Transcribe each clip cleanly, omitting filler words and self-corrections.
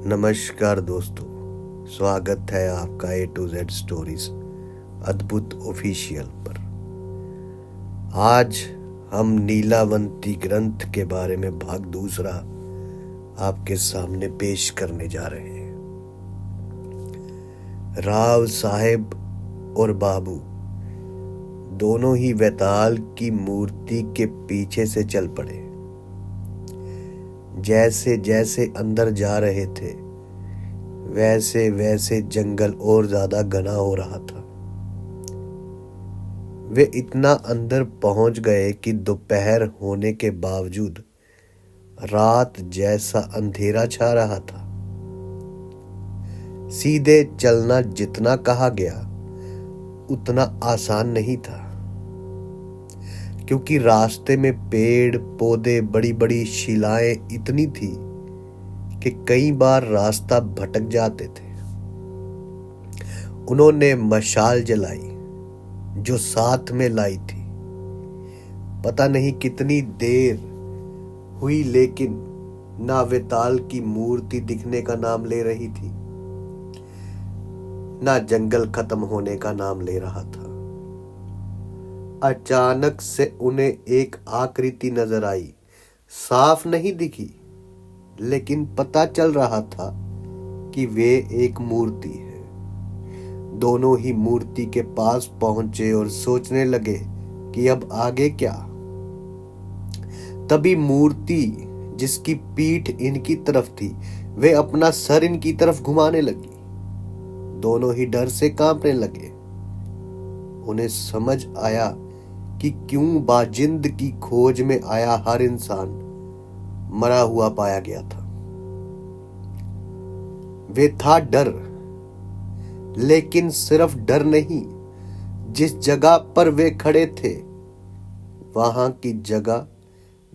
नमस्कार दोस्तों, स्वागत है आपका A to Z स्टोरीज अद्भुत ऑफिशियल पर। आज हम नीलावंती ग्रंथ के बारे में भाग दूसरा आपके सामने पेश करने जा रहे हैं। राव साहेब और बाबू दोनों ही वेताल की मूर्ति के पीछे से चल पड़े। जैसे जैसे अंदर जा रहे थे वैसे वैसे जंगल और ज्यादा घना हो रहा था। वे इतना अंदर पहुंच गए कि दोपहर होने के बावजूद रात जैसा अंधेरा छा रहा था। सीधे चलना जितना कहा गया उतना आसान नहीं था, क्योंकि रास्ते में पेड़ पौधे बड़ी बड़ी शिलाएं इतनी थी कि कई बार रास्ता भटक जाते थे। उन्होंने मशाल जलाई जो साथ में लाई थी। पता नहीं कितनी देर हुई, लेकिन ना वेताल की मूर्ति दिखने का नाम ले रही थी, ना जंगल खत्म होने का नाम ले रहा था। अचानक से उन्हें एक आकृति नजर आई। साफ नहीं दिखी, लेकिन पता चल रहा था कि वे एक मूर्ति है। दोनों ही मूर्ति के पास पहुंचे और सोचने लगे कि अब आगे क्या। तभी मूर्ति, जिसकी पीठ इनकी तरफ थी, वे अपना सर इनकी तरफ घुमाने लगी। दोनों ही डर से कांपने लगे। उन्हें समझ आया कि क्यों बाजिंद की खोज में आया हर इंसान मरा हुआ पाया गया था। वे था डर, लेकिन सिर्फ डर नहीं, जिस जगह पर वे खड़े थे वहां की जगह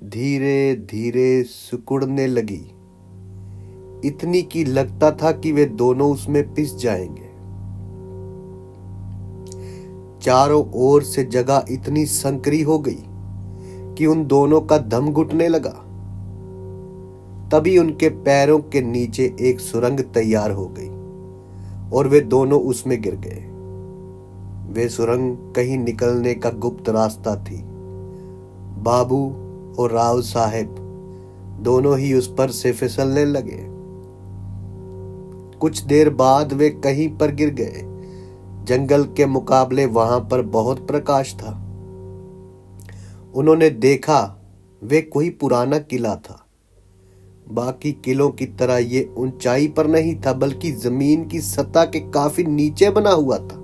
धीरे धीरे सिकुड़ने लगी। इतनी कि लगता था कि वे दोनों उसमें पिस जाएंगे। चारों ओर से जगह इतनी संकरी हो गई कि उन दोनों का दम घुटने लगा। तभी उनके पैरों के नीचे एक सुरंग तैयार हो गई और वे दोनों उसमें गिर गए। वे सुरंग कहीं निकलने का गुप्त रास्ता थी। बाबू और राव साहेब दोनों ही उस पर से फिसलने लगे। कुछ देर बाद वे कहीं पर गिर गए। जंगल के मुकाबले वहां पर बहुत प्रकाश था। उन्होंने देखा वे कोई पुराना किला था। बाकी किलों की तरह ये ऊंचाई पर नहीं था, बल्कि जमीन की सतह के काफी नीचे बना हुआ था।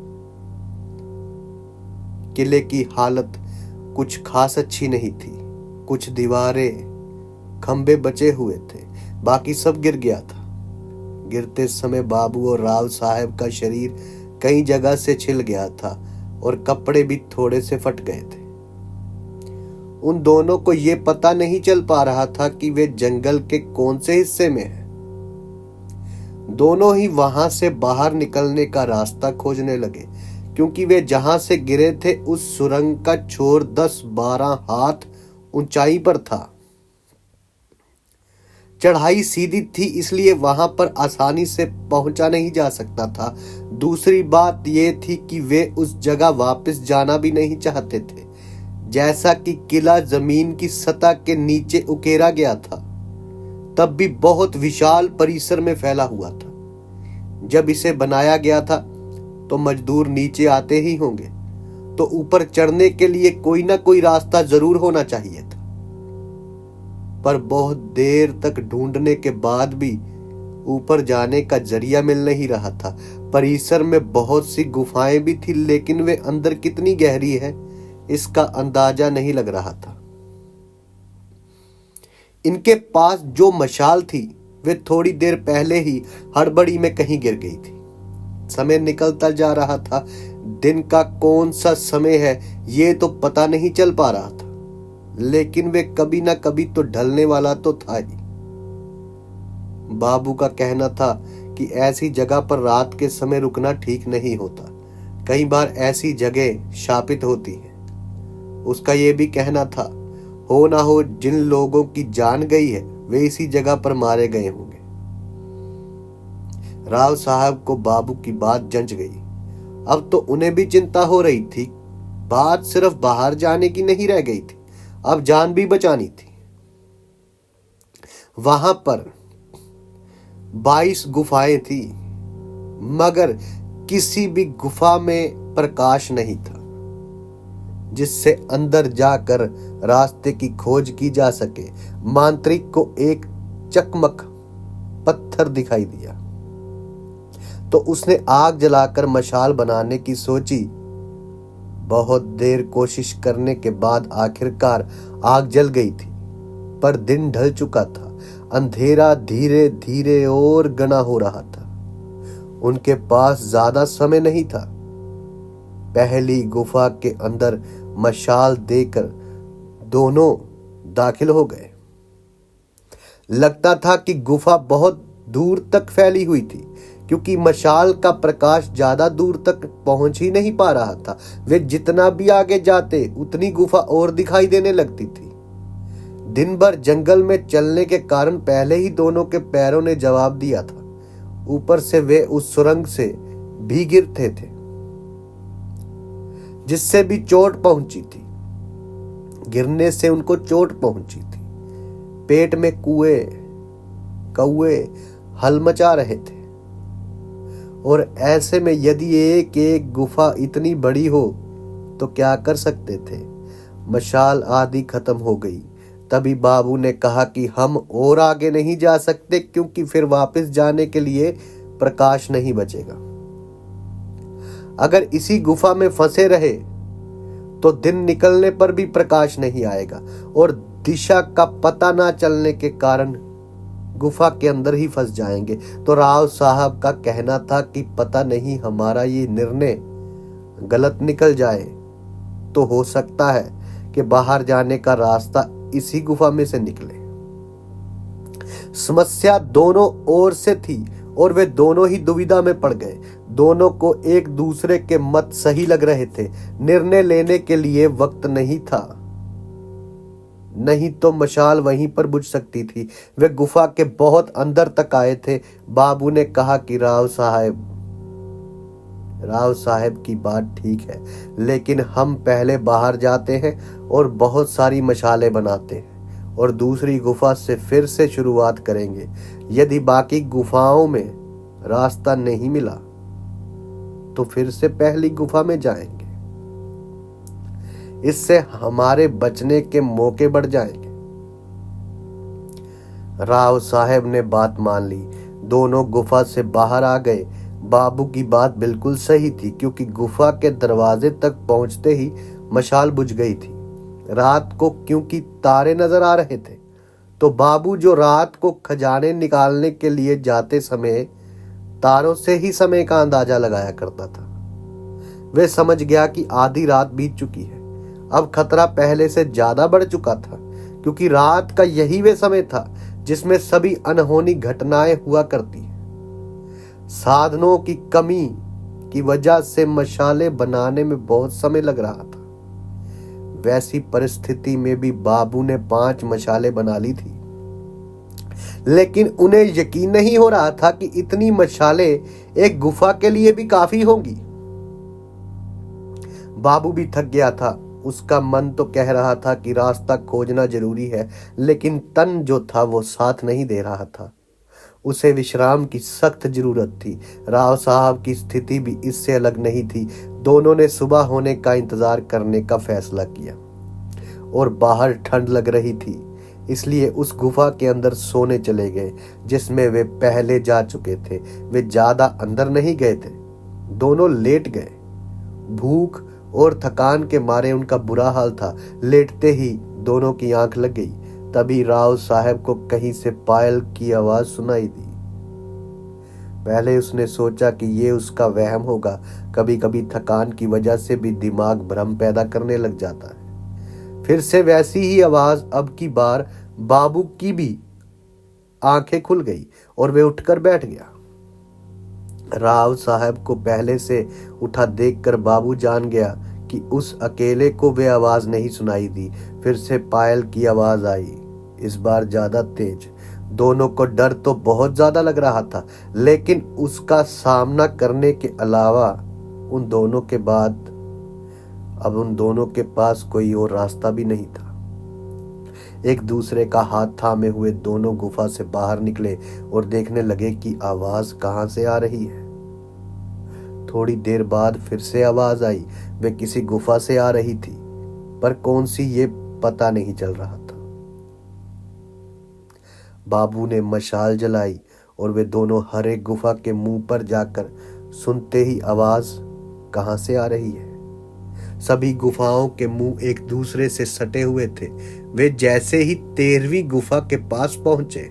किले की हालत कुछ खास अच्छी नहीं थी। कुछ दीवारें, खंबे बचे हुए थे, बाकी सब गिर गया था। गिरते समय बाबू और राव साहब का शरीर कई जगह से छिल गया था और कपड़े भी थोड़े से फट गए थे। उन दोनों को यह पता नहीं चल पा रहा था कि वे जंगल के कौन से हिस्से में हैं। दोनों ही वहां से बाहर निकलने का रास्ता खोजने लगे, क्योंकि वे जहां से गिरे थे उस सुरंग का छोर 10-12 हाथ ऊंचाई पर था। चढ़ाई सीधी थी, इसलिए वहां पर आसानी से पहुंचा नहीं जा सकता था। दूसरी बात यह थी कि वे उस जगह वापस जाना भी नहीं चाहते थे, जैसा कि किला जमीन की सतह के नीचे उकेरा गया था, तब भी बहुत विशाल परिसर में फैला हुआ था। जब इसे बनाया गया था तो मजदूर नीचे आते ही होंगे, तो ऊपर चढ़ने के लिए कोई ना कोई रास्ता जरूर होना चाहिए था। पर बहुत देर तक ढूंढने के बाद भी ऊपर जाने का जरिया मिल नहीं रहा था। परिसर में बहुत सी गुफाएं भी थी, लेकिन वे अंदर कितनी गहरी है इसका अंदाजा नहीं लग रहा था। इनके पास जो मशाल थी वे थोड़ी देर पहले ही हड़बड़ी में कहीं गिर गई थी। समय निकलता जा रहा था। दिन का कौन सा समय है ये तो पता नहीं चल पा रहा था, लेकिन वे कभी ना कभी तो ढलने वाला तो था ही। बाबू का कहना था कि ऐसी जगह पर रात के समय रुकना ठीक नहीं होता। कई बार ऐसी जगह शापित होती है। उसका यह भी कहना था, हो ना हो जिन लोगों की जान गई है वे इसी जगह पर मारे गए होंगे। राव साहब को बाबू की बात जंच गई। अब तो उन्हें भी चिंता हो रही थी। बात सिर्फ बाहर जाने की नहीं रह गई थी, अब जान भी बचानी थी। वहां पर 22 गुफाएं थी, मगर किसी भी गुफा में प्रकाश नहीं था जिससे अंदर जाकर रास्ते की खोज की जा सके। मांत्रिक को एक चकमक पत्थर दिखाई दिया तो उसने आग जलाकर मशाल बनाने की सोची। बहुत देर कोशिश करने के बाद आखिरकार आग जल गई थी, पर दिन ढल चुका था। अंधेरा धीरे धीरे और घना हो रहा था। उनके पास ज्यादा समय नहीं था। पहली गुफा के अंदर मशाल देकर दोनों दाखिल हो गए। लगता था कि गुफा बहुत दूर तक फैली हुई थी, क्योंकि मशाल का प्रकाश ज्यादा दूर तक पहुंच ही नहीं पा रहा था। वे जितना भी आगे जाते उतनी गुफा और दिखाई देने लगती थी। दिन भर जंगल में चलने के कारण पहले ही दोनों के पैरों ने जवाब दिया था। ऊपर से वे उस सुरंग से भी गिरते थे जिससे भी चोट पहुंची थी। गिरने से उनको चोट पहुंची थी। पेट में कौए हल मचा रहे थे। और ऐसे में यदि एक एक गुफा इतनी बड़ी हो तो क्या कर सकते थे। मशाल आदि खत्म हो गई। तभी बाबू ने कहा कि हम और आगे नहीं जा सकते, क्योंकि फिर वापस जाने के लिए प्रकाश नहीं बचेगा। अगर इसी गुफा में फंसे रहे तो दिन निकलने पर भी प्रकाश नहीं आएगा और दिशा का पता ना चलने के कारण गुफा के अंदर ही फंस जाएंगे। तो राव साहब का कहना था कि पता नहीं हमारा ये निर्णय गलत निकल जाए, तो हो सकता है कि बाहर जाने का रास्ता इसी गुफा में से निकले। समस्या दोनों ओर से थी और वे दोनों ही दुविधा में पड़ गए। दोनों को एक दूसरे के मत सही लग रहे थे। निर्णय लेने के लिए वक्त नहीं था, नहीं तो मशाल वहीं पर बुझ सकती थी। वे गुफा के बहुत अंदर तक आए थे। बाबू ने कहा कि राव साहब की बात ठीक है, लेकिन हम पहले बाहर जाते हैं और बहुत सारी मशालें बनाते हैं और दूसरी गुफा से फिर से शुरुआत करेंगे। यदि बाकी गुफाओं में रास्ता नहीं मिला तो फिर से पहली गुफा में जाएंगे। इससे हमारे बचने के मौके बढ़ जाएंगे। राव साहब ने बात मान ली। दोनों गुफा से बाहर आ गए। बाबू की बात बिल्कुल सही थी, क्योंकि गुफा के दरवाजे तक पहुंचते ही मशाल बुझ गई थी। रात को क्योंकि तारे नजर आ रहे थे, तो बाबू जो रात को खजाने निकालने के लिए जाते समय तारों से ही समय का अंदाजा लगाया करता था। वे समझ गया कि आधी रात बीत चुकी है। अब खतरा पहले से ज्यादा बढ़ चुका था, क्योंकि रात का यही वे समय था जिसमें सभी अनहोनी घटनाएं हुआ करती हैं। साधनों की कमी की वजह से मशालें बनाने में बहुत समय लग रहा था। वैसी परिस्थिति में भी बाबू ने 5 मशालें बना ली थी, लेकिन उन्हें यकीन नहीं हो रहा था कि इतनी मशालें एक गुफा के लिए भी काफी होंगी। बाबू भी थक गया था। उसका मन तो कह रहा था कि रास्ता खोजना जरूरी है, लेकिन तन जो था वो साथ नहीं दे रहा था। उसे विश्राम की सख्त जरूरत थी। राव साहब की स्थिति भी इससे अलग नहीं थी। दोनों ने सुबह होने का इंतजार करने का फैसला किया और बाहर ठंड लग रही थी, इसलिए उस गुफा के अंदर सोने चले गए जिसमें वे पहले जा चुके थे। वे ज्यादा अंदर नहीं गए थे, दोनों लेट गए। भूख और थकान के मारे उनका बुरा हाल था। लेटते ही दोनों की आंख लग गई। तभी राव साहब को कहीं से पायल की आवाज सुनाई दी। पहले उसने सोचा कि ये उसका वहम होगा। कभी कभी थकान की वजह से भी दिमाग भ्रम पैदा करने लग जाता है। फिर से वैसी ही आवाज। अब की बार बाबू की भी आंखें खुल गई और वे उठकर बैठ गया। राव साहब को पहले से उठा देखकर बाबू जान गया कि उस अकेले को वे आवाज नहीं सुनाई दी। फिर से पायल की आवाज आई, इस बार ज्यादा तेज। दोनों को डर तो बहुत ज्यादा लग रहा था, लेकिन उसका सामना करने के अलावा उन दोनों के बाद अब उन दोनों के पास कोई और रास्ता भी नहीं था। एक दूसरे का हाथ थामे हुए दोनों गुफा से बाहर निकले और देखने लगे कि आवाज कहां से आ रही है। थोड़ी देर बाद फिर से आवाज आई। वे किसी गुफा से आ रही थी, पर कौन सी ये पता नहीं चल रहा था। बाबू ने मशाल जलाई और वे दोनों हर एक गुफा के मुंह पर जाकर सुनते ही आवाज कहां से आ रही है। सभी गुफाओं के मुंह एक दूसरे से सटे हुए थे। वे जैसे ही 13वीं गुफा के पास पहुंचे,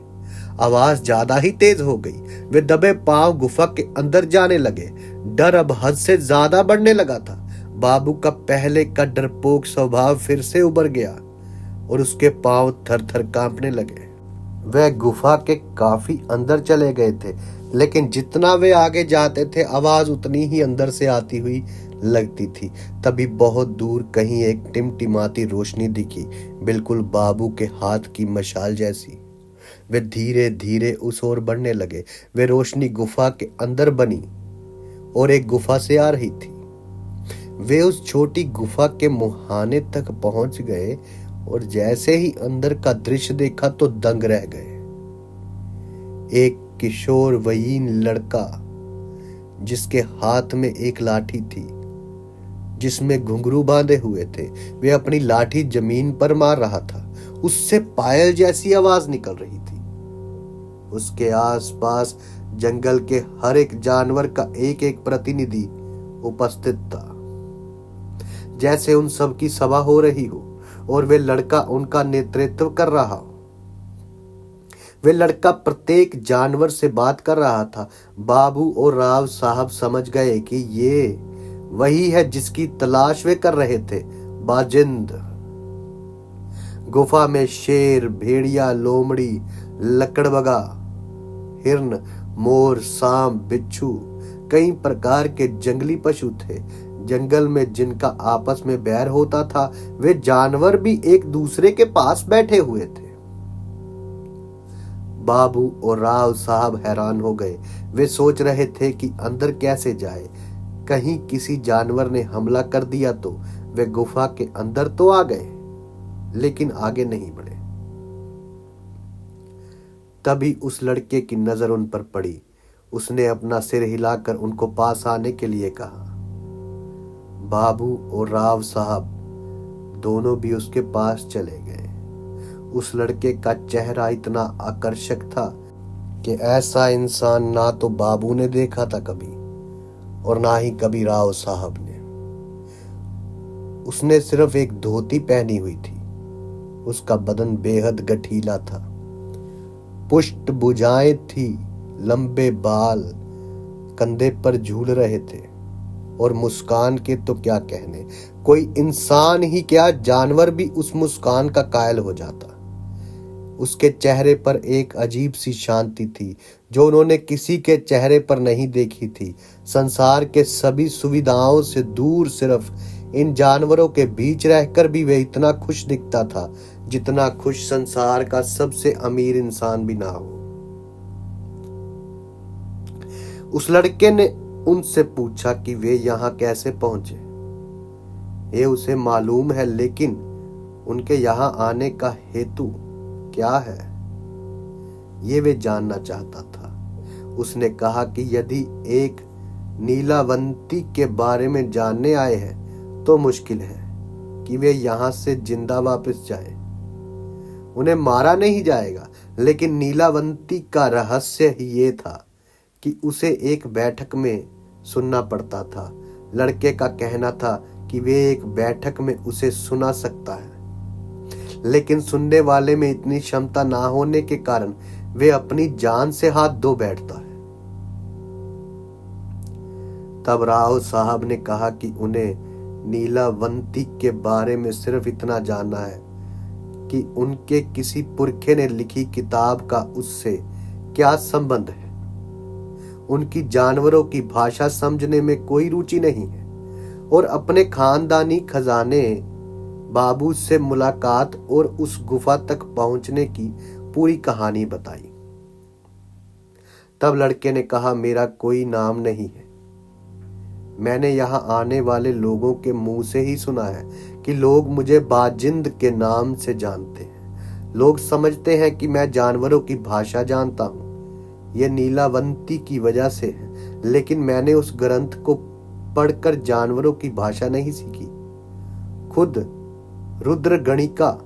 आवाज ज्यादा ही तेज हो गई। वे दबे पांव गुफा के अंदर जाने लगे। डर अब हद से ज्यादा बढ़ने लगा था। बाबू का पहले का डरपोक स्वभाव फिर से उभर गया और उसके पांव थर थर कांपने लगे। वह गुफा के काफी अंदर चले गए थे, लेकिन जितना वे आगे जाते थे आवाज उतनी ही अंदर से आती हुई लगती थी। तभी बहुत दूर कहीं एक टिमटिमाती रोशनी दिखी, बिल्कुल बाबू के हाथ की मशाल जैसी। वे धीरे धीरे उस ओर बढ़ने लगे। वे रोशनी गुफा के अंदर बनी और एक गुफा से आ रही थी। वे उस छोटी गुफा के मुहाने तक पहुंच गए और जैसे ही अंदर का दृश्य देखा तो दंग रह गए। एक किशोर वयीन लड़का जिसके हाथ में एक लाठी थी जिसमें घुंघरू बांधे हुए थे, वे अपनी लाठी जमीन पर मार रहा था। उससे पायल जैसी आवाज निकल रही थी। उसके आसपास जंगल के हर एक जानवर का एक एक प्रतिनिधि उपस्थित था, जैसे उन सब की सभा हो रही हो और वे लड़का उनका नेतृत्व कर रहा हो। वे लड़का प्रत्येक जानवर से बात कर रहा था। बाबू और राव साहब समझ गए कि ये वही है जिसकी तलाश वे कर रहे थे, बाजिंद। गुफा में शेर, भेड़िया, लोमड़ी, लकड़बगा, हिरन, मोर, सांप, बिच्छू, कई प्रकार के जंगली पशु थे। जंगल में जिनका आपस में बैर होता था, वे जानवर भी एक दूसरे के पास बैठे हुए थे। बाबू और राव साहब हैरान हो गए। वे सोच रहे थे कि अंदर कैसे जाए। कहीं किसी जानवर ने हमला कर दिया तो। वे गुफा के अंदर तो आ गए, लेकिन आगे नहीं बढ़े। तभी उस लड़के की नजर उन पर पड़ी। उसने अपना सिर हिलाकर उनको पास आने के लिए कहा। बाबू और राव साहब दोनों भी उसके पास चले गए। उस लड़के का चेहरा इतना आकर्षक था कि ऐसा इंसान ना तो बाबू ने देखा था कभी और ना ही कभी राव साहब ने। उसने सिर्फ एक धोती पहनी हुई थी। उसका बदन बेहद गठीला था। पुष्ट भुजाएं थी, लंबे बाल कंधे पर झूल रहे थे और मुस्कान के तो क्या कहने। कोई इंसान ही क्या, जानवर भी उस मुस्कान का कायल हो जाता। उसके चेहरे पर एक अजीब सी शांति थी जो उन्होंने किसी के चेहरे पर नहीं देखी थी। संसार के सभी सुविधाओं से दूर सिर्फ इन जानवरों के बीच रहकर भी वे इतना खुश दिखता था जितना खुश संसार का सबसे अमीर इंसान भी ना हो। उस लड़के ने उनसे पूछा कि वे यहाँ कैसे पहुंचे। ये उसे मालूम है, लेकिन उनके यहाँ आने का हेतु क्या है, ये वे जानना चाहता था। उसने कहा कि यदि एक नीलावंती के बारे में जानने आए हैं तो मुश्किल है कि वे यहां से जिंदा वापस जाए। उन्हें मारा नहीं जाएगा, लेकिन नीलावंती का रहस्य ही ये था कि उसे एक बैठक में सुनना पड़ता था। लड़के का कहना था कि वे एक बैठक में उसे सुना सकता है, लेकिन सुनने वाले में इतनी क्षमता ना होने के कारण वे अपनी जान से हाथ धो बैठता है। तब राव साहब ने कहा कि उन्हें नीलावंती के बारे में सिर्फ इतना जानना है कि उनके किसी पुरखे ने लिखी किताब का उससे क्या संबंध है। उनकी जानवरों की भाषा समझने में कोई रुचि नहीं है और अपने खानदानी खजाने, बाबू से मुलाकात और उस गुफा तक पहुंचने की पूरी कहानी बताई। तब लड़के ने कहा, मेरा कोई नाम नहीं है। मैंने यहाँ आने वाले लोगों के मुंह से ही सुना है कि लोग मुझे बाजिंद के नाम से जानते हैं। लोग समझते हैं कि मैं जानवरों की भाषा जानता हूँ। यह नीलावंती की वजह से है, लेकिन मैंने उस ग्रंथ को पढ़कर जानवरों की भाषा नहीं सीखी। खुद रुद्रगणिका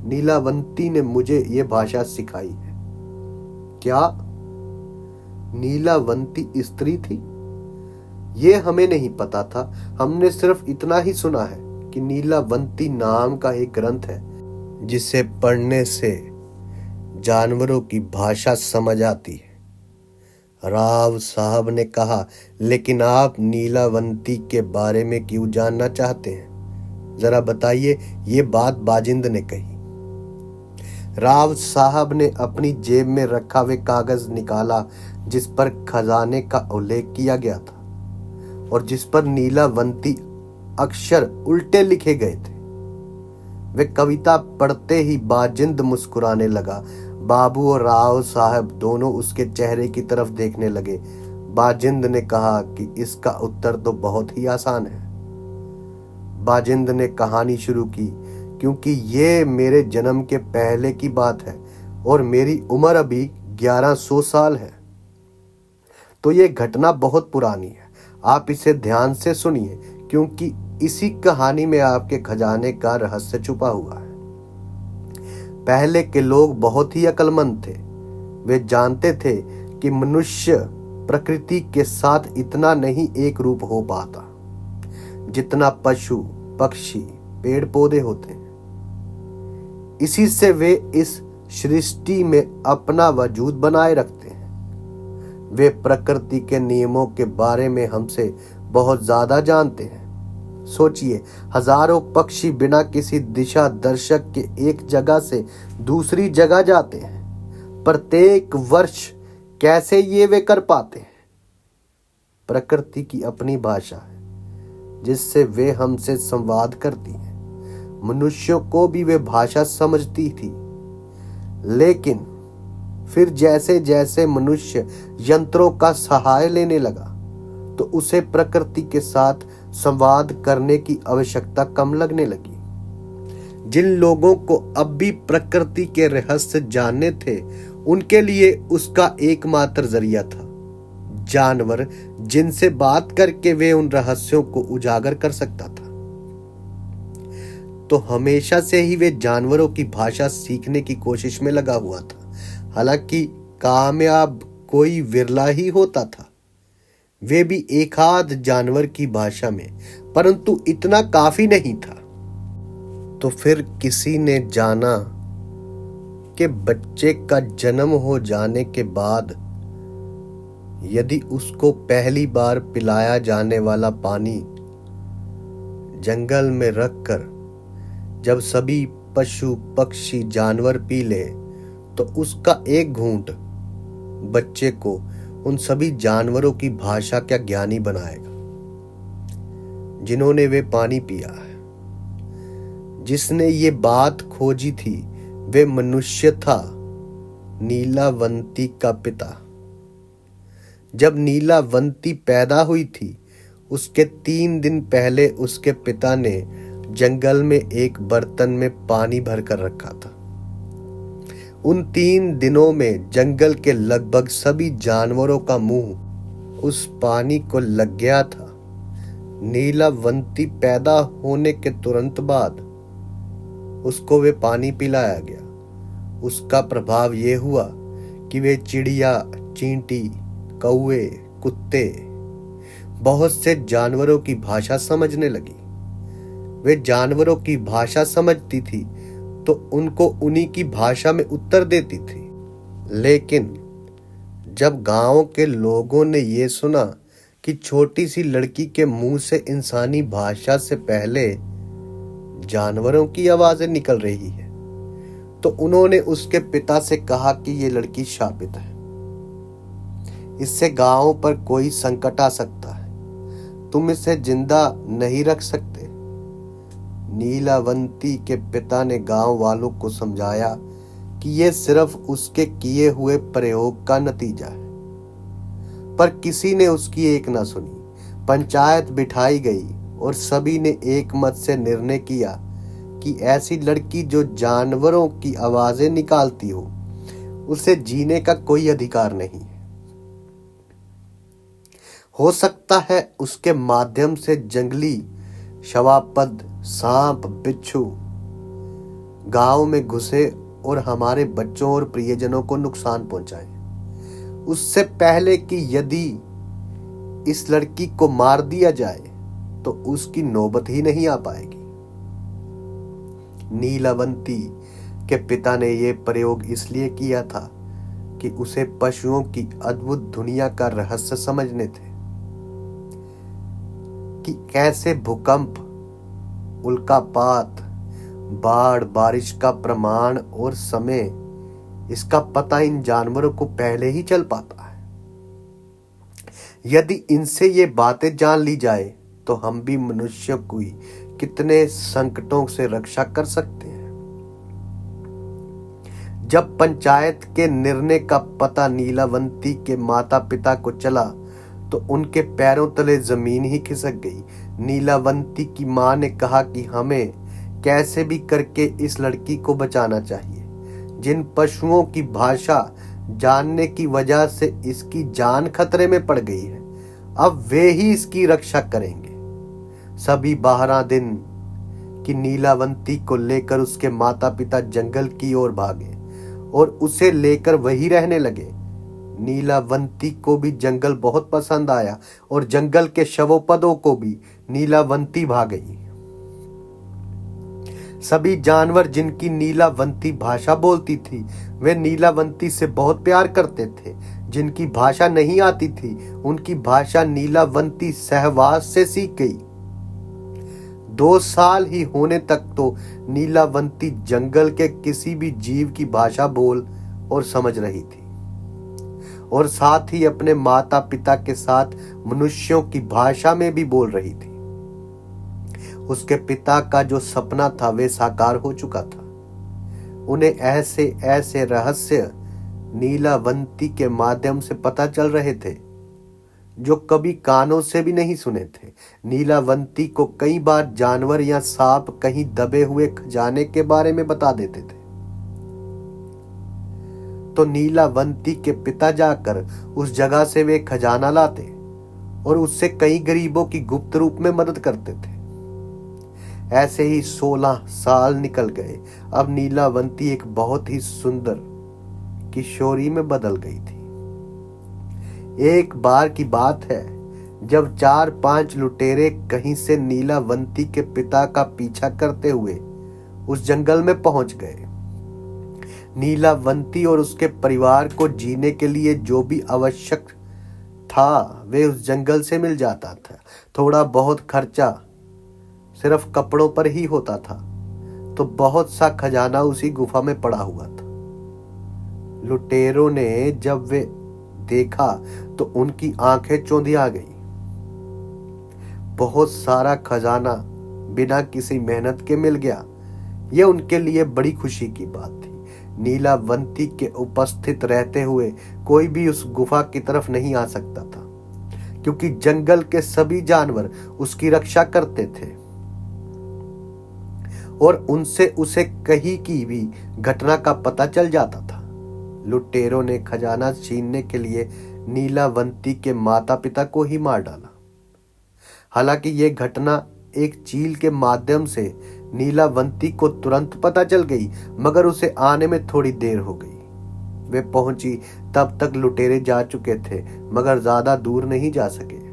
नीलावंती ने मुझे यह भाषा सिखाई है। क्या नीलावंती स्त्री थी? ये हमें नहीं पता था। हमने सिर्फ इतना ही सुना है कि नीलावंती नाम का एक ग्रंथ है जिसे पढ़ने से जानवरों की भाषा समझ आती है। राव साहब ने कहा, लेकिन आप नीलावंती के बारे में क्यों जानना चाहते हैं? जरा बताइए। ये बात बाजिंद ने कही। राव साहब ने अपनी जेब में रखा वे कागज निकाला जिस पर खजाने का उल्लेख किया गया था और जिस पर नीलावंती अक्षर उल्टे लिखे गए थे। वे कविता पढ़ते ही बाजिंद मुस्कुराने लगा। बाबू और राव साहब दोनों उसके चेहरे की तरफ देखने लगे। बाजिंद ने कहा कि इसका उत्तर तो बहुत ही आसान है। बाजिंद ने कहानी शुरू की, क्योंकि ये मेरे जन्म के पहले की बात है और मेरी उम्र अभी 1100 साल है, तो ये घटना बहुत पुरानी है। आप इसे ध्यान से सुनिए, क्योंकि इसी कहानी में आपके खजाने का रहस्य छुपा हुआ है। पहले के लोग बहुत ही अक्लमंद थे। वे जानते थे कि मनुष्य प्रकृति के साथ इतना नहीं एक रूप हो पाता जितना पशु, पक्षी, पेड़ पौधे होते हैं। इसी से वे इस सृष्टि में अपना वजूद बनाए रखते हैं। वे प्रकृति के नियमों के बारे में हमसे बहुत ज्यादा जानते हैं। सोचिए, हजारों पक्षी बिना किसी दिशा दर्शक के एक जगह से दूसरी जगह जाते हैं। प्रत्येक वर्ष कैसे ये वे कर पाते हैं? प्रकृति की अपनी भाषा है जिससे वे हमसे संवाद करती हैं। मनुष्यों को भी वे भाषा समझती थी, लेकिन फिर जैसे जैसे मनुष्य यंत्रों का सहाय लेने लगा तो उसे प्रकृति के साथ संवाद करने की आवश्यकता कम लगने लगी। जिन लोगों को अब भी प्रकृति के रहस्य जानने थे, उनके लिए उसका एकमात्र जरिया था जानवर, जिनसे बात करके वे उन रहस्यों को उजागर कर सकता था। तो हमेशा से ही वे जानवरों की भाषा सीखने की कोशिश में लगा हुआ था। हालांकि कामयाब कोई विरला ही होता था, वे भी एक आध जानवर की भाषा में, परंतु इतना काफी नहीं था। तो फिर किसी ने जाना कि बच्चे का जन्म हो जाने के बाद यदि उसको पहली बार पिलाया जाने वाला पानी जंगल में रखकर जब सभी पशु, पक्षी, जानवर पी ले, तो उसका एक घूंट बच्चे को उन सभी जानवरों की भाषा का ज्ञानी बनाएगा जिन्होंने वे पानी पिया है। जिसने ये बात खोजी थी वे मनुष्य था, नीलावंती का पिता। जब नीलावंती पैदा हुई थी, उसके 3 दिन पहले उसके पिता ने जंगल में एक बर्तन में पानी भरकर रखा था। उन 3 दिनों में जंगल के लगभग सभी जानवरों का मुंह उस पानी को लग गया था। नीलावंती पैदा होने के तुरंत बाद उसको वे पानी पिलाया गया। उसका प्रभाव यह हुआ कि वे चिड़िया, चींटी, कौवे, कुत्ते, बहुत से जानवरों की भाषा समझने लगी। वे जानवरों की भाषा समझती थी तो उनको उन्हीं की भाषा में उत्तर देती थी। लेकिन जब गांव के लोगों ने ये सुना कि छोटी सी लड़की के मुंह से इंसानी भाषा से पहले जानवरों की आवाजें निकल रही है, तो उन्होंने उसके पिता से कहा कि ये लड़की शापित है, इससे गांव पर कोई संकट आ सकता है, तुम इसे जिंदा नहीं रख सकते। नीलावंती के पिता ने गांव वालों को समझाया कि ये सिर्फ उसके किए हुए प्रयोग का नतीजा है। पर किसी ने उसकी एक न सुनी। पंचायत बिठाई गई और सभी ने एक मत से निर्णय किया कि ऐसी लड़की जो जानवरों की आवाजें निकालती हो, उसे जीने का कोई अधिकार नहीं है। हो सकता है उसके माध्यम से जंगली शवापद, सांप, बिच्छू गांव में घुसे और हमारे बच्चों और प्रियजनों को नुकसान पहुंचाए। उससे पहले कि यदि इस लड़की को मार दिया जाए तो उसकी नौबत ही नहीं आ पाएगी। नीलावंती के पिता ने यह प्रयोग इसलिए किया था कि उसे पशुओं की अद्भुत दुनिया का रहस्य समझने थे, कि कैसे भूकंप, उल्कापात, बाढ़, बारिश का प्रमाण और समय, इसका पता इन जानवरों को पहले ही चल पाता है। यदि इनसे ये बातें जान ली जाए तो हम भी मनुष्य की कितने संकटों से रक्षा कर सकते हैं। जब पंचायत के निर्णय का पता नीलावंती के माता पिता को चला तो उनके पैरों तले जमीन ही खिसक गई। नीलावंती की मां ने कहा कि हमें कैसे भी करके इस लड़की को बचाना चाहिए। जिन पशुओं की भाषा जानने की वजह से इसकी जान खतरे में पड़ गई है, अब वे ही इसकी रक्षा करेंगे। सभी 12 दिन की नीलावंती को लेकर उसके माता पिता जंगल की ओर भागे और उसे लेकर वही रहने लगे। नीलावंती को भी जंगल बहुत पसंद आया और जंगल के शवोपदों को भी नीलावंती भा गई। सभी जानवर जिनकी नीलावंती भाषा बोलती थी, वे नीलावंती से बहुत प्यार करते थे। जिनकी भाषा नहीं आती थी, उनकी भाषा नीलावंती सहवास से सीख गई। 2 साल ही होने तक तो नीलावंती जंगल के किसी भी जीव की भाषा बोल और समझ रही थी और साथ ही अपने माता पिता के साथ मनुष्यों की भाषा में भी बोल रही थी। उसके पिता का जो सपना था वे साकार हो चुका था। उन्हें ऐसे ऐसे रहस्य नीलावंती के माध्यम से पता चल रहे थे जो कभी कानों से भी नहीं सुने थे। नीलावंती को कई बार जानवर या सांप कहीं दबे हुए खजाने के बारे में बता देते थे, तो नीलावंती के पिता जाकर उस जगह से वे खजाना लाते और उससे कई गरीबों की गुप्त रूप में मदद करते थे। ऐसे ही 16 साल निकल गए। अब नीलावंती एक बहुत ही सुंदर किशोरी में बदल गई थी। एक बार की बात है जब 4-5 लुटेरे कहीं से नीलावंती के पिता का पीछा करते हुए उस जंगल में पहुंच गए। नीलावंती और उसके परिवार को जीने के लिए जो भी आवश्यक था वे उस जंगल से मिल जाता था। थोड़ा बहुत खर्चा सिर्फ कपड़ों पर ही होता था, तो बहुत सा खजाना उसी गुफा में पड़ा हुआ था। लुटेरों ने जब वे देखा तो उनकी आंखें चौंधी आ गई। बहुत सारा खजाना बिना किसी मेहनत के मिल गया। यह उनके लिए बड़ी खुशी की बात थी। नीलावंती के उपस्थित रहते हुए कोई भी उस गुफा की तरफ नहीं आ सकता था, क्योंकि जंगल के सभी जानवर उसकी रक्षा करते थे और उनसे उसे कहीं की भी घटना का पता चल जाता था। लुटेरों ने खजाना छीनने के लिए नीलावंती के माता पिता को ही मार डाला। हालांकि यह घटना एक चील के माध्यम से नीलावंती को तुरंत पता चल गई, मगर उसे आने में थोड़ी देर हो गई। वे पहुंची तब तक लुटेरे जा चुके थे, मगर ज्यादा दूर नहीं जा सके।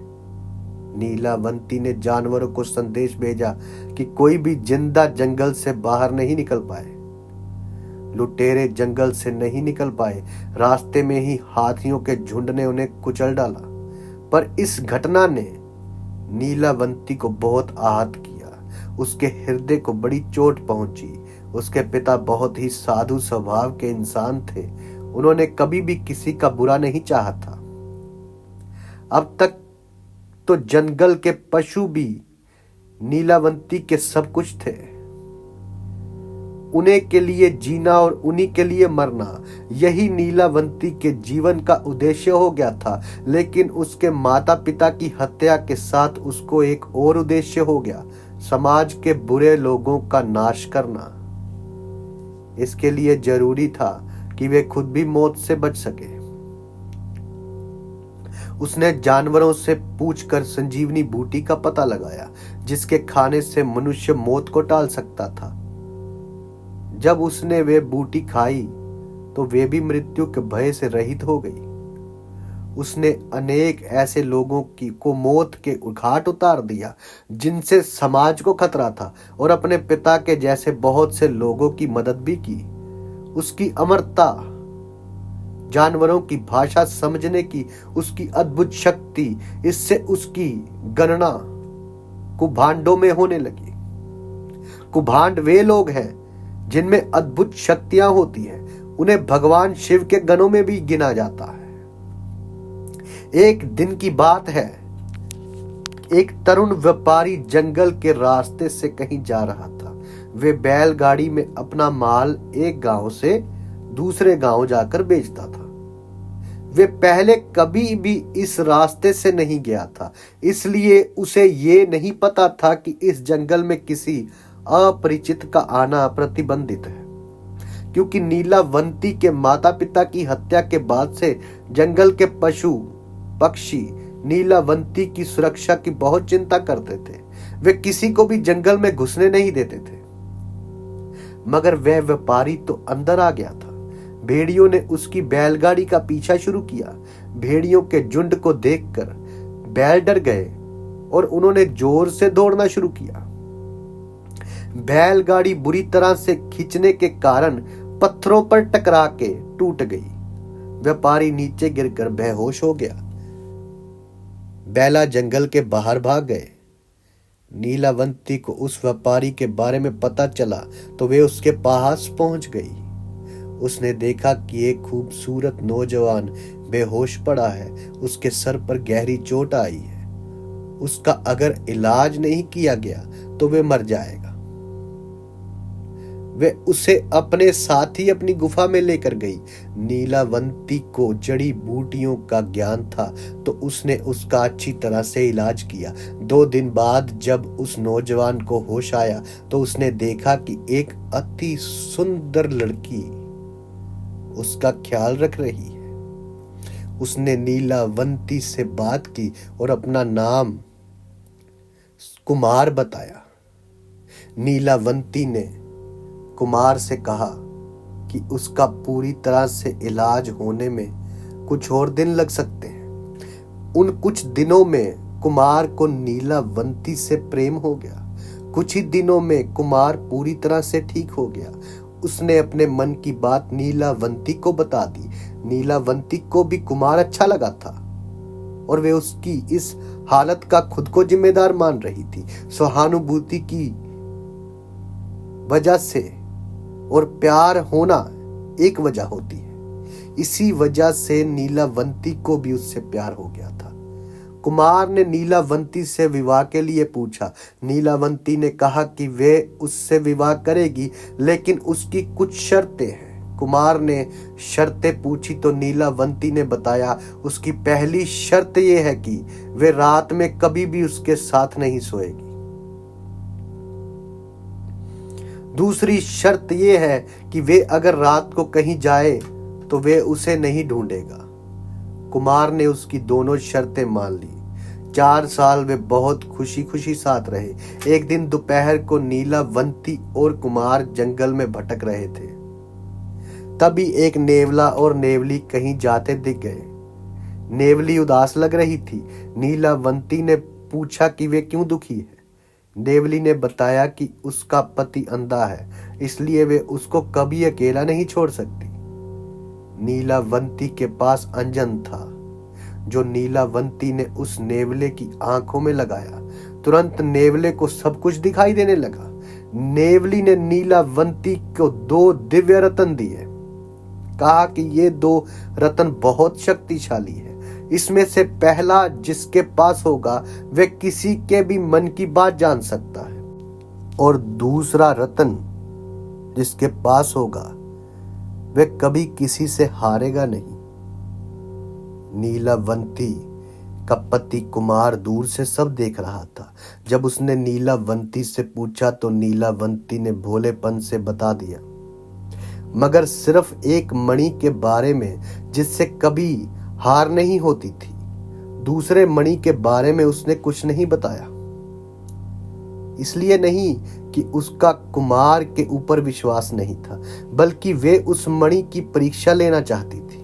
नीलावंती ने जानवरों को संदेश भेजा कि कोई भी जिंदा जंगल से बाहर नहीं निकल पाए। लुटेरे जंगल से नहीं निकल पाए। रास्ते में ही हाथियों के झुंड ने उन्हें कुचल डाला। पर इस घटना ने नीलावंती को बहुत आहत किया। उसके हृदय को बड़ी चोट पहुंची। उसके पिता बहुत ही साधु स्वभाव के इंसान थे। उन्होंने कभी भी किसी का बुरा नहीं चाहा था। अब तक तो जंगल के पशु भी नीलावंती के सब कुछ थे। उन्हीं के लिए जीना और उन्हीं के लिए मरना, यही नीलावंती के जीवन का उद्देश्य हो गया था। लेकिन उसके माता पिता की हत्या के साथ उसको एक और उद्देश्य हो गया, समाज के बुरे लोगों का नाश करना। इसके लिए जरूरी था कि वे खुद भी मौत से बच सके। उसने जानवरों से पूछकर संजीवनी बूटी का पता लगाया, जिसके खाने से मनुष्य मौत को टाल सकता था। जब उसने वे बूटी खाई तो वे भी मृत्यु के भय से रहित हो गई। उसने अनेक ऐसे लोगों को मौत के घाट उतार दिया जिनसे समाज को खतरा था, और अपने पिता के जैसे बहुत से लोगों की मदद भी की। उसकी अमरता, जानवरों की भाषा समझने की उसकी अद्भुत शक्ति, इससे उसकी गणना कुभांडों में होने लगी। कुभांड वे लोग हैं जिनमें अद्भुत शक्तियां होती हैं। उन्हें भगवान शिव के गणों में भी गिना जाता है। एक दिन की बात है, एक तरुण व्यापारी जंगल के रास्ते से कहीं जा रहा था। वे बैलगाड़ी में अपना माल एक गांव से दूसरे गांव जाकर बेचता था। वे पहले कभी भी इस रास्ते से नहीं गया था, इसलिए उसे ये नहीं पता था कि इस जंगल में किसी अपरिचित का आना प्रतिबंधित है, क्योंकि नीलावंती के माता पिता की हत्या के बाद से जंगल के पशु पक्षी नीलावंती की सुरक्षा की बहुत चिंता करते थे। वे किसी को भी जंगल में घुसने नहीं देते थे। मगर वह व्यापारी तो अंदर आ गया था। भेड़ियों ने उसकी बैलगाड़ी का पीछा शुरू किया। भेड़ियों के झुंड को देखकर बैल डर गए और उन्होंने जोर से दौड़ना शुरू किया। बैलगाड़ी बुरी तरह से खींचने के कारण पत्थरों पर टकरा के टूट गई। व्यापारी नीचे गिरकर बेहोश हो गया। बैला जंगल के बाहर भाग गए। नीलावंती को उस व्यापारी के बारे में पता चला तो वे उसके पास पहुंच गई। उसने देखा कि एक खूबसूरत नौजवान बेहोश पड़ा है। उसके सर पर गहरी चोट आई है। उसका अगर इलाज नहीं किया गया तो वे मर जाएगा। वे उसे अपने साथ ही अपनी गुफा में लेकर गई। नीलावंती को जड़ी बूटियों का ज्ञान था तो उसने उसका अच्छी तरह से इलाज किया। 2 दिन बाद जब उस नौजवान को होश आया तो उसने देखा कि एक अति सुंदर लड़की उसका ख्याल रख रही है। उसने नीलावंती से बात की और अपना नाम कुमार बताया। नीलावंती ने कुमार से कहा कि उसका पूरी तरह से इलाज होने में कुछ और दिन लग सकते हैं। उन कुछ दिनों में कुमार को नीलावंती से प्रेम हो गया। कुछ ही दिनों में कुमार पूरी तरह से ठीक हो गया। उसने अपने मन की बात नीलावंती को बता दी। नीलावंती को भी कुमार अच्छा लगा था और वे उसकी इस हालत का खुद को जिम्मेदार मान रही थी। सहानुभूति की वजह से और प्यार होना एक वजह होती है। इसी वजह से नीलावंती को भी उससे प्यार हो गया था। कुमार ने नीलावंती से विवाह के लिए पूछा। नीलावंती ने कहा कि वे उससे विवाह करेगी, लेकिन उसकी कुछ शर्तें हैं। कुमार ने शर्तें पूछी तो नीलावंती ने बताया उसकी पहली शर्त यह है कि वे रात में कभी भी उसके साथ नहीं सोएगी। दूसरी शर्त यह है कि वे अगर रात को कहीं जाए तो वे उसे नहीं ढूंढेगा। कुमार ने उसकी दोनों शर्तें मान ली। 4 साल वे बहुत खुशी खुशी साथ रहे। एक दिन दोपहर को नीलावंती और कुमार जंगल में भटक रहे थे। तभी एक नेवला और नेवली कहीं जाते दिख गए। नेवली उदास लग रही थी। नीलावंती ने पूछा कि वे क्यों दुखी है। नेवली ने बताया कि उसका पति अंधा है, इसलिए वे उसको कभी अकेला नहीं छोड़ सकती। नीलावंती के पास अंजन था जो नीलावंती ने उस नेवले की आंखों में लगाया। तुरंत नेवले को सब कुछ दिखाई देने लगा। नेवली ने नीलावंती को 2 दिव्य रत्न दिए। कहा कि ये 2 रत्न बहुत शक्तिशाली है। इसमें से पहला जिसके पास होगा वह किसी के भी मन की बात जान सकता है, और दूसरा रत्न जिसके पास होगा वह कभी किसी से हारेगा नहीं। नीलावंती का पति कुमार दूर से सब देख रहा था। जब उसने नीलावंती से पूछा तो नीलावंती ने भोलेपन से बता दिया, मगर सिर्फ एक मणि के बारे में जिससे कभी हार नहीं होती थी। दूसरे मणि के बारे में उसने कुछ नहीं बताया। इसलिए नहीं कि उसका कुमार के ऊपर विश्वास नहीं था, बल्कि वे उस मणि की परीक्षा लेना चाहती थी।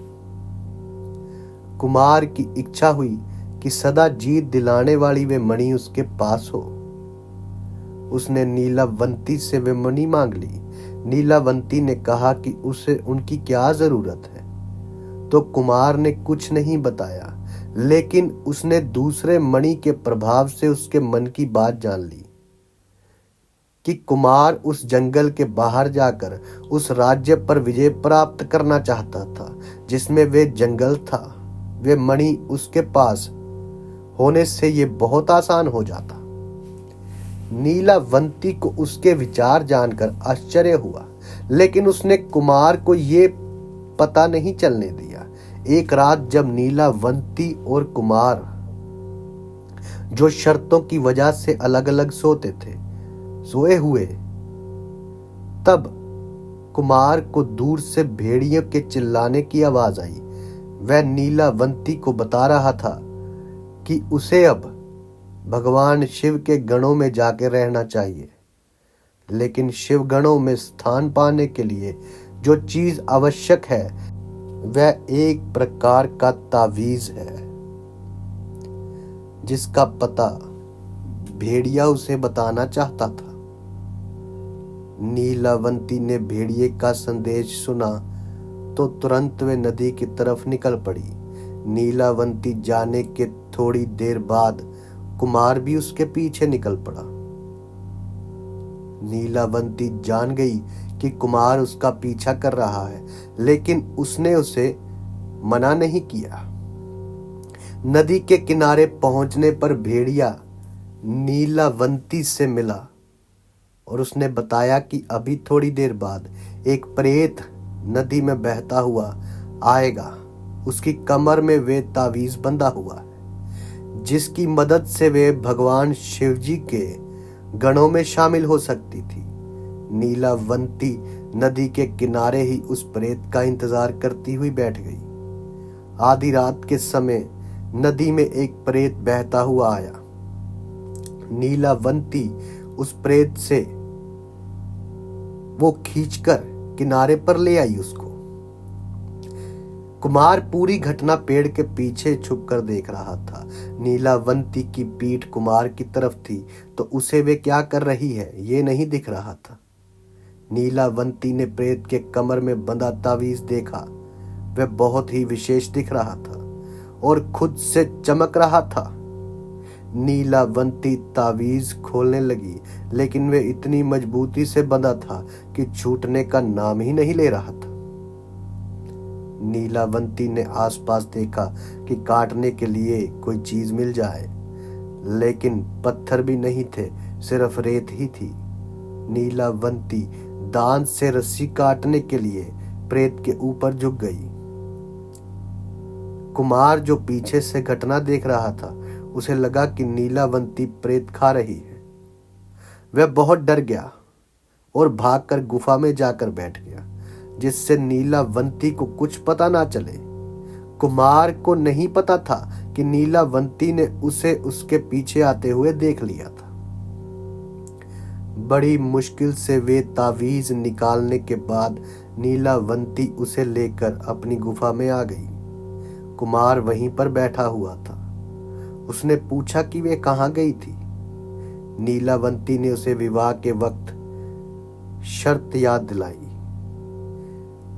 कुमार की इच्छा हुई कि सदा जीत दिलाने वाली वे मणि उसके पास हो। उसने नीलावंती से वे मणि मांग ली। नीलावंती ने कहा कि उसे उनकी क्या जरूरत है, तो कुमार ने कुछ नहीं बताया, लेकिन उसने दूसरे मणि के प्रभाव से उसके मन की बात जान ली कि कुमार उस जंगल के बाहर जाकर उस राज्य पर विजय प्राप्त करना चाहता था जिसमें वे जंगल था। वे मणि उसके पास होने से ये बहुत आसान हो जाता। नीलावंती को उसके विचार जानकर आश्चर्य हुआ, लेकिन उसने कुमार को ये पता नहीं चलने दिया। एक रात जब नीलावंती और कुमार, जो शर्तों की वजह से अलग अलग सोए हुए, तब कुमार को दूर से भेड़ियों के चिल्लाने की आवाज आई। वह नीलावंती को बता रहा था कि उसे अब भगवान शिव के गणों में जाकर रहना चाहिए, लेकिन शिव गणों में स्थान पाने के लिए जो चीज आवश्यक है वह एक प्रकार का तावीज है, जिसका पता भेड़िया उसे बताना चाहता था। नीलावंती ने भेड़िए का संदेश सुना तो तुरंत वे नदी की तरफ निकल पड़ी। नीलावंती जाने के थोड़ी देर बाद कुमार भी उसके पीछे निकल पड़ा। नीलावंती जान गई कि कुमार उसका पीछा कर रहा है, लेकिन उसने उसे मना नहीं किया। नदी के किनारे पहुंचने पर भेड़िया नीलावंती से मिला और उसने बताया कि अभी थोड़ी देर बाद एक प्रेत नदी में बहता हुआ आएगा। उसकी कमर में वे तावीज बंधा हुआ है, जिसकी मदद से वे भगवान शिवजी के गणों में शामिल हो सकती थी। नीलावंती नदी के किनारे ही उस प्रेत का इंतजार करती हुई बैठ गई। आधी रात के समय नदी में एक प्रेत बहता हुआ आया। नीलावंती उस प्रेत से वो खींचकर किनारे पर ले आई उसको। कुमार पूरी घटना पेड़ के पीछे छुपकर देख रहा था। नीलावंती की पीठ कुमार की तरफ थी, तो उसे वे क्या कर रही है ये नहीं दिख रहा था। नीलावंती ने प्रेत के कमर में बंधा तावीज देखा। वह बहुत ही विशेष दिख रहा था और खुद से चमक रहा था। नीलावंती तावीज खोलने लगी, लेकिन वे इतनी मजबूती से बंधा था कि छूटने का नाम ही नहीं ले रहा था। नीलावंती ने आसपास देखा कि काटने के लिए कोई चीज मिल जाए, लेकिन पत्थर भी नहीं थे, सिर्फ रेत ही थी। नीलावंती दांत से रस्सी काटने के लिए प्रेत के ऊपर झुक गई। कुमार, जो पीछे से घटना देख रहा था, उसे लगा कि नीलावंती प्रेत खा रही है। वह बहुत डर गया और भागकर गुफा में जाकर बैठ गया, जिससे नीलावंती को कुछ पता ना चले। कुमार को नहीं पता था कि नीलावंती ने उसे उसके पीछे आते हुए देख लिया था। बड़ी मुश्किल से वे तावीज निकालने के बाद नीलावंती उसे लेकर अपनी गुफा में आ गई। कुमार वहीं पर बैठा हुआ था। उसने पूछा कि वे कहाँ गई थी। नीलावंती ने उसे विवाह के वक्त शर्त याद दिलाई,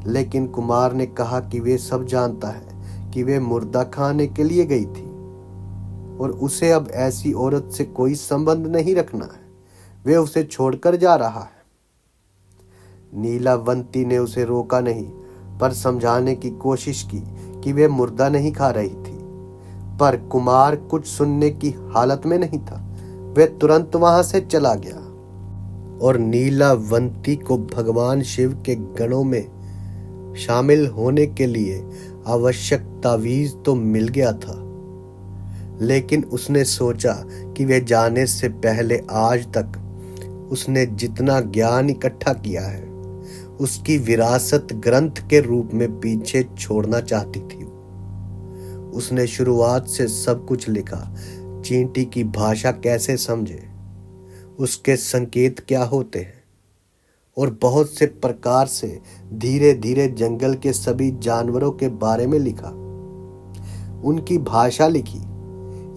लेकिन कुमार ने कहा कि वे सब जानता है कि वे मुर्दा खाने के लिए गई थी और उसे अब ऐसी औरत से कोई संबंध नहीं रखना है। वे उसे छोड़कर जा रहा है। नीलावंती ने उसे रोका नहीं, पर समझाने की कोशिश की कि वे मुर्दा नहीं खा रही थी, पर कुमार कुछ सुनने की हालत में नहीं था। वह तुरंत वहां से चला गया और नीलावंती को भगवान शिव के गणों में शामिल होने के लिए आवश्यक तावीज तो मिल गया था, लेकिन उसने सोचा कि वह जाने से पहले आज तक उसने जितना ज्ञान इकट्ठा किया है उसकी विरासत ग्रंथ के रूप में पीछे छोड़ना चाहती थी। उसने शुरुआत से सब कुछ लिखा, चींटी की भाषा कैसे समझे, उसके संकेत क्या होते हैं, और बहुत से प्रकार से धीरे धीरे जंगल के सभी जानवरों के बारे में लिखा। उनकी भाषा लिखी।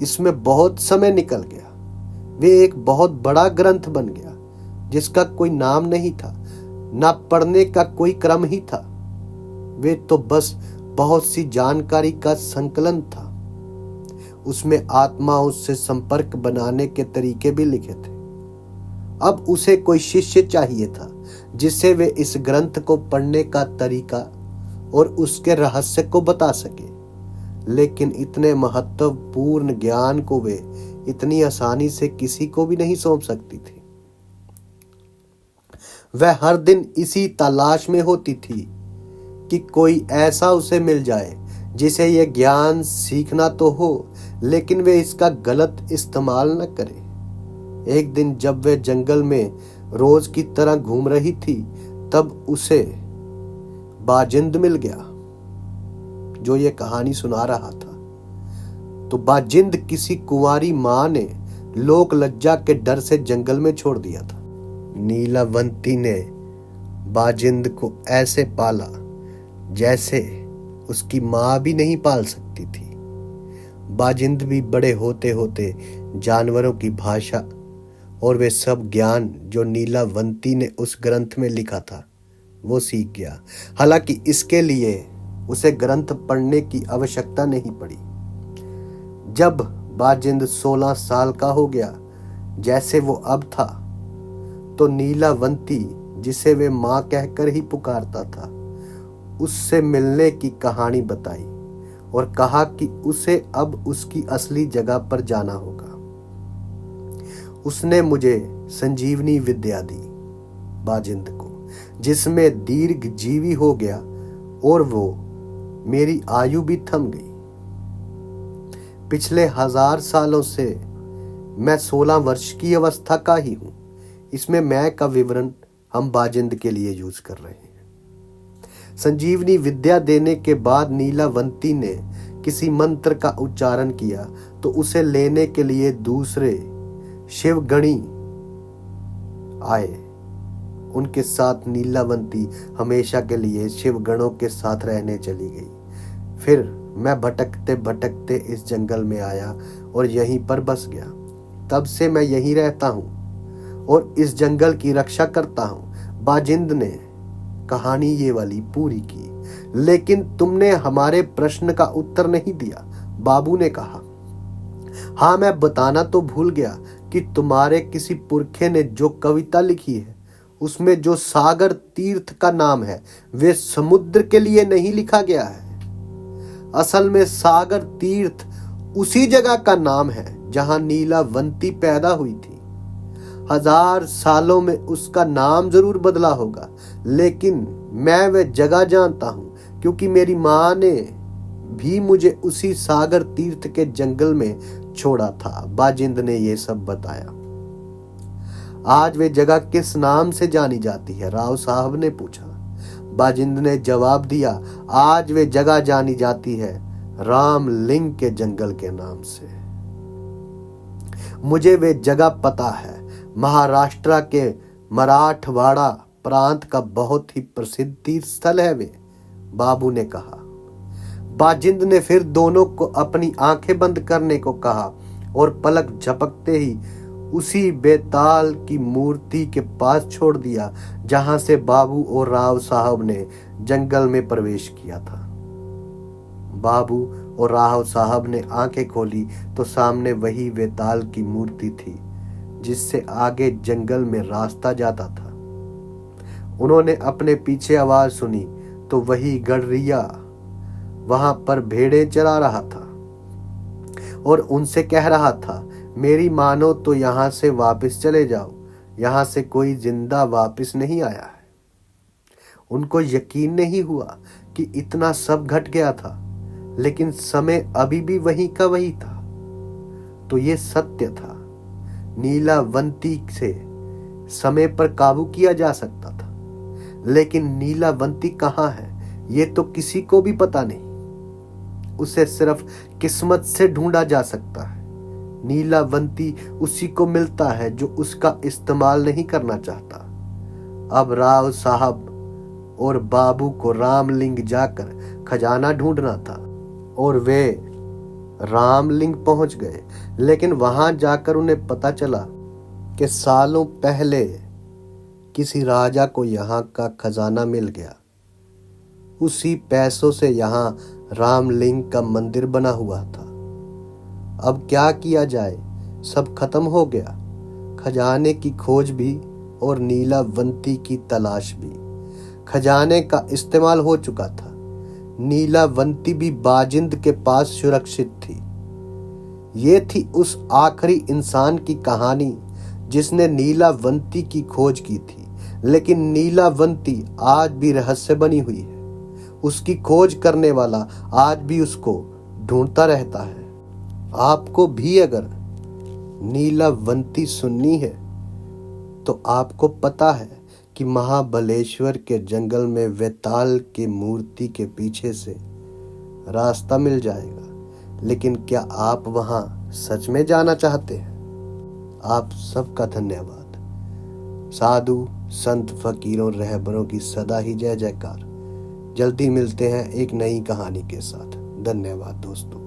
इसमें बहुत समय निकल गया। वे एक बहुत बड़ा ग्रंथ बन गया जिसका कोई नाम नहीं था, ना पढ़ने का कोई क्रम ही था। वे तो बस बहुत सी जानकारी का संकलन था। उसमें आत्माओं से संपर्क बनाने के तरीके भी लिखे थे। अब उसे कोई शिष्य चाहिए था जिससे वे इस ग्रंथ को पढ़ने का तरीका और उसके रहस्य को बता सके, लेकिन इतने महत्वपूर्ण ज्ञान को वे इतनी आसानी से किसी को भी नहीं सौंप सकती थी। वह हर दिन इसी तलाश में होती थी कि कोई ऐसा उसे मिल जाए जिसे यह ज्ञान सीखना तो हो, लेकिन वे इसका गलत इस्तेमाल न करे। एक दिन जब वे जंगल में रोज की तरह घूम रही थी, तब उसे बाजिंद मिल गया जो ये कहानी सुना रहा था। तो बाजिंद किसी कुंवारी मां ने लोक लज्जा के डर से जंगल में छोड़ दिया था। नीलावंती ने बाजिंद को ऐसे पाला जैसे उसकी मां भी नहीं पाल सकती थी। बाजिंद भी बड़े होते होते जानवरों की भाषा और वे सब ज्ञान जो नीलावंती ने उस ग्रंथ में लिखा था वो सीख गया। हालांकि इसके लिए उसे ग्रंथ पढ़ने की आवश्यकता नहीं पड़ी। जब बाजिंद 16 साल का हो गया, जैसे वो अब था, तो नीलावंती, जिसे वे मां कहकर ही पुकारता था, उससे मिलने की कहानी बताई और कहा कि उसे अब उसकी असली जगह पर जाना होगा। उसने मुझे संजीवनी विद्या दी बाजिंद को, जिसमें दीर्घ जीवी हो गया और वो मेरी आयु भी थम गई। पिछले 1000 सालों से मैं 16 वर्ष की अवस्था का ही हूं। इसमें मैं का विवरण हम बाजिंद के लिए यूज कर रहे हैं। संजीवनी विद्या देने के बाद नीलावंती ने किसी मंत्र का उच्चारण किया तो उसे लेने के लिए दूसरे शिवगणी आए। उनके साथ नीलावंती हमेशा के लिए शिवगणों के साथ रहने चली गई। फिर मैं भटकते भटकते इस जंगल में आया और यहीं पर बस गया। तब से मैं यहीं रहता हूँ और इस जंगल की रक्षा करता हूँ। बाजिंद ने कहानी ये वाली पूरी की। लेकिन तुमने हमारे प्रश्न का उत्तर नहीं दिया, बाबू ने कहा। हाँ, मैं बताना तो भूल गया कि तुम्हारे किसी पुरखे ने जो कविता लिखी है उसमें जो सागर तीर्थ का नाम है वे समुद्र के लिए नहीं लिखा गया है। असल में सागर तीर्थ उसी जगह का नाम है जहां नीलावंती पैदा हुई थी। 1000 सालों में उसका नाम जरूर बदला होगा, लेकिन मैं वह जगह जानता हूं क्योंकि मेरी मां ने भी मुझे उसी सागर तीर्थ के जंगल में छोड़ा था। बाजिंद ने यह सब बताया। आज वे जगह किस नाम से जानी जाती है? राव साहब ने पूछा। बाजिंद ने जवाब दिया, आज वे जगह जानी जाती है रामलिंग के जंगल के नाम से। मुझे वे जगह पता है। महाराष्ट्र के मराठवाड़ा प्रांत का बहुत ही प्रसिद्ध तीर्थ स्थल है वे, बाबू ने कहा। बाजिंद ने फिर दोनों को अपनी आंखें बंद करने को कहा और पलक झपकते ही उसी बेताल की मूर्ति के पास छोड़ दिया जहां से बाबू और राव साहब ने जंगल में प्रवेश किया था। बाबू और राव साहब ने आंखें खोली तो सामने वही बेताल की मूर्ति थी जिससे आगे जंगल में रास्ता जाता था। उन्होंने अपने पीछे आवाज सुनी तो वही गडरिया वहां पर भेड़ें चरा रहा था और उनसे कह रहा था, मेरी मानो तो यहां से वापस चले जाओ, यहाँ से कोई जिंदा वापस नहीं आया है। उनको यकीन नहीं हुआ कि इतना सब घट गया था, लेकिन समय अभी भी वही का वही था। तो ये सत्य था, नीलावंती से समय पर काबू किया जा सकता था, लेकिन नीलावंती कहाँ है ये तो किसी को भी पता नहीं। उसे सिर्फ किस्मत से ढूंढा जा सकता है। नीलावंती उसी को मिलता है जो उसका इस्तेमाल नहीं करना चाहता। अब राव साहब और बाबू को रामलिंग जाकर खजाना ढूंढना था और वे रामलिंग पहुंच गए, लेकिन वहां जाकर उन्हें पता चला कि सालों पहले किसी राजा को यहाँ का खजाना मिल गया। उसी पैसों से यहाँ रामलिंग का मंदिर बना हुआ था। अब क्या किया जाए, सब खत्म हो गया। खजाने की खोज भी और नीलावंती की तलाश भी। खजाने का इस्तेमाल हो चुका था। नीलावंती भी बाजिंद के पास सुरक्षित थी। ये थी उस आखिरी इंसान की कहानी जिसने नीलावंती की खोज की थी, लेकिन नीलावंती आज भी रहस्य बनी हुई है। उसकी खोज करने वाला आज भी उसको ढूंढता रहता है। आपको भी अगर नीलावंती सुननी है तो आपको पता है कि महाबलेश्वर के जंगल में वेताल की मूर्ति के पीछे से रास्ता मिल जाएगा। लेकिन क्या आप वहां सच में जाना चाहते हैं? आप सबका धन्यवाद। साधु संत फकीरों रहबरों की सदा ही जय जयकार। जल्दी मिलते हैं एक नई कहानी के साथ। धन्यवाद दोस्तों।